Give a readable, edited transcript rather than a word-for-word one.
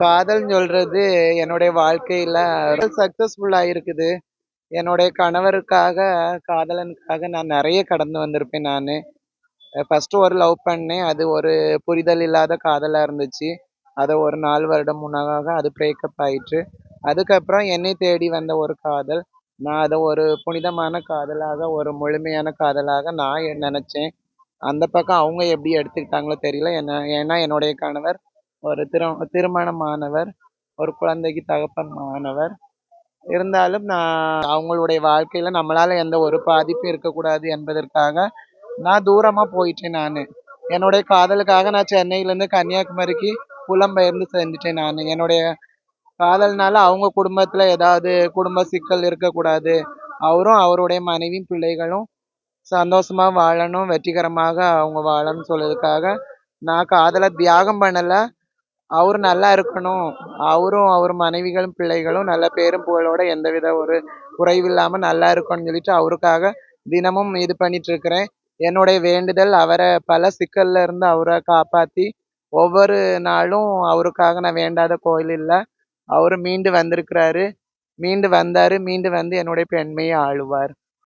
காதல்ன்னு சொல்றது என்னுடைய வாழ்க்கையில சக்சஸ்ஃபுல்லா இருக்குது. என்னுடைய கணவருக்காக, காதலனுக்காக நான் நெறைய கடந்து வந்திருப்பேன் நானு. ஃபர்ஸ்ட்டு ஒரு லவ் பண்ணேன். அது ஒரு புரிதல் இல்லாத காதலா இருந்துச்சு. அத ஒரு 4 வருடம் முன்னதாக அது பிரேக்கப் ஆயிற்று. அதுக்கப்புறம் என்னை தேடி வந்த ஒரு காதல். நான் அத ஒரு புனிதமான காதலாக, ஒரு முழுமையான காதலாக நான் நெனச்சேன். அந்த பக்கம் அவங்க எப்படி எடுத்துக்கிட்டாங்களோ தெரியல. ஏன்னா என்னுடைய கணவர் ஒரு திருமணமானவர். ஒரு குழந்தைக்கு தகப்பன் ஆனவர். இருந்தாலும் நான் அவங்களுடைய வாழ்க்கையில நம்மளால எந்த ஒரு பாதிப்பும் இருக்கக்கூடாது என்பதற்காக, நான் தூரமா போயிட்டேன் நானு. என்னுடைய காதலுக்காக நான் சென்னையிலேருந்து கன்னியாகுமரிக்கு புலம்பெயர்ந்து சென்றுட்டேன் நானு. என்னுடைய காதல்னால அவங்க குடும்பத்துல ஏதாவது குடும்ப சிக்கல் இருக்கக்கூடாது. அவரும், அவருடைய மனைவியும், பிள்ளைகளும் சந்தோஷமா வாழணும், வெற்றிகரமாக அவங்க வாழணும்னு சொல்றதுக்காக, நான் காதல தியாகம் பண்ணல. அவரு நல்லா இருக்கணும். அவரும், அவர் மனைவிகளும், பிள்ளைகளும் நல்ல பேரும் புகழோட எந்தவித ஒரு குறைவில்லாம நல்லா இருக்கணும்னு சொல்லிட்டு அவருக்காக தினமும் இது பண்ணிட்டு இருக்கிறேன். என்னுடைய வேண்டுதல் அவர பல சிக்கல்ல இருந்து அவர காப்பாத்தி, ஒவ்வொரு நாளும் அவருக்காக நான் வேண்டாத கோயில் இல்ல. அவரு மீண்டு வந்திருக்கிறாரு. மீண்டு வந்தாரு. மீண்டு வந்து என்னுடைய பெண்மைய ஆளுவார்.